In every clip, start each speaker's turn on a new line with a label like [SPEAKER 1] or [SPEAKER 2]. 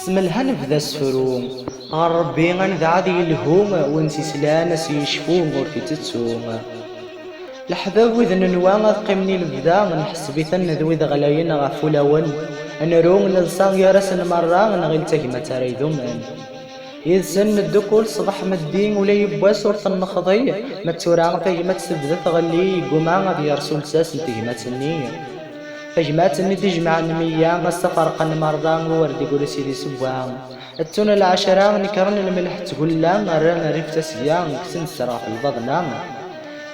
[SPEAKER 1] سملها نبدا سفرو غير ربي غنذا ذي الهوم ونسي سلانس يشفوم ورثي تتسوم الحباب وذن نوا قيمني البدا نحس بثن ذوي غلاين غفولون نرون للصاغ يرسن مرة نغيل تهمة تريدومن يزن الدكول صباح مدين ولا يبوا صورة النخضي ما تورا تهمة تبدا تغلي قما غادي يرسل ساس تهمة النية فجمات اللي تجمع المية السفر قن مرة وورد يقول سيدي سبوان التون العشرة نكرن الملح تقول لا رانا ريف تسقيا كسن السرا في البضنا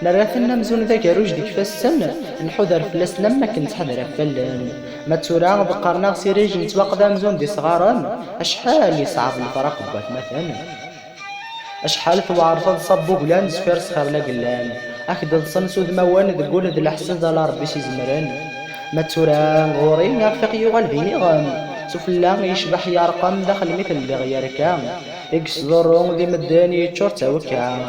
[SPEAKER 1] نراثنا مزون ذاك روج ديك فالسن نحذر فلسنا ما كنت حذر فلان ما تورا بقرنا سيريج نتوقدا مزون دي صغارا اشحال يصعب الفرق بات مثلا اشحال ثوار تصبو بلان سفير سخر لا قلان اكد صنسو ذموان تقول ذي الحسن ذا ربي سيزمران ما تورا غوري يرفق يغال ذي نغام سفلا يشبح يرقم داخل مثل اللي غير كام يقصد الروم ذي مداني يتشورتا وكام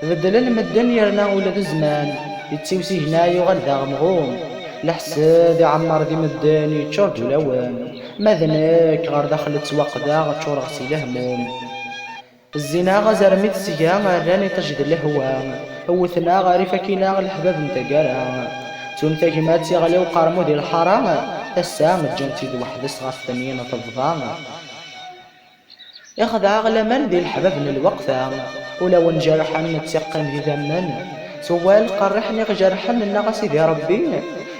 [SPEAKER 1] بدل المدن يرنا ولد الزمان يتسوسي هنا يغال ذا غمغوم الحساد يعمر ذي مداني يتشورت ولوان ماذناك غير داخل تسوقدا غتشور غسيل هموم الزنا غزر ميت سيا راني تجد الهوام هوثنا غارفة كينا الحباب نتقارا تون تاكيمات يغلي وقارمو ديال الحرام السام الجنتي ذو واحد صغار الثانيين تفضام يخدع غلمان ديال الحباب من الوقفة ولو نجرحا نتسقم ذي ذمن سوال قرحني غجرحا لنا سيدي ربي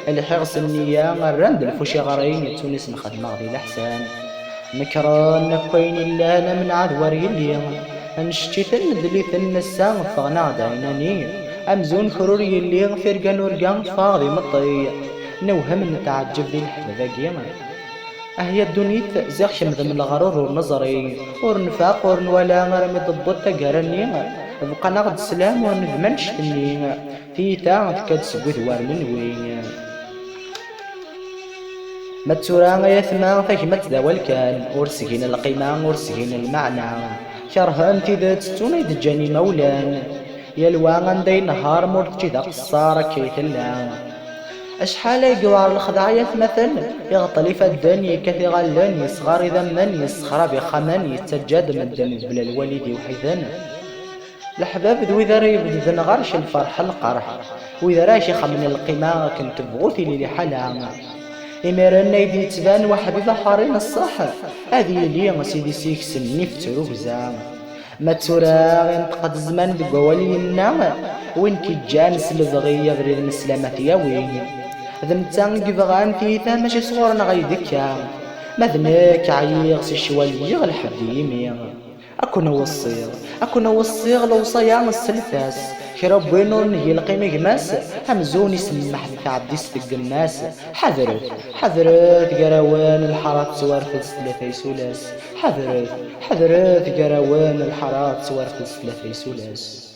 [SPEAKER 1] الحرص النية الرند الفوشي غرين تونس نخدم غدي الأحسان نكران نكوين الله أنا من عذوري اليوم نشتي ثلث ثن السام فغنا دايناني أمزون خروري اللي فرقان ورقان فاضي مطي نوهم نتعجب ذي الحبابة قيمة أهي الدنيا زاخش من الغرور والنظري ورنفاق ورنولا مرمي ضبط تقارني بقى ناخد السلام ونذمنش تني في تاعت كتسبو ذوار من وين ما تسورا يثما فهمت ذا الكان ورسهين القيمة ورسهين المعنى كرهان تذا تستون يدجاني مولان يلوان داي نهار مرتجي ذا قصارة كيثلان أشحال يقوار الخدعية مثل يغطلي فالدنيا كثير غلان يصغر إذا من يسخر بخمان يتجاد مدن بلا الوالد وحيثان الحباب ذو إذا ريبد غرش الفرح القرح وإذا راشي خمن القيمة كنت بغوثي لي حالها إميرنا يدي تبان وحبيب حارين الصح هذه اللي سيدي سيكس النفت رغزام ما تورا ينتقد الزمان بقوالي النام وين كي جانس لبغي بريد السلامة ياوين ذمتان قبغان تيثا ماشي صغورنا غيدكا مذناك عيغ سي شواليغ الحديمي أكون وصيغ لو صيام السلفاس كرب وينو نهي القيمة غماس همزوني سمح لتعدي ستق الناس حذرت قراوان الحارات سوار في الثلاثة سلاس حذرت قراوان الحارات سوار في الثلاثة سلاس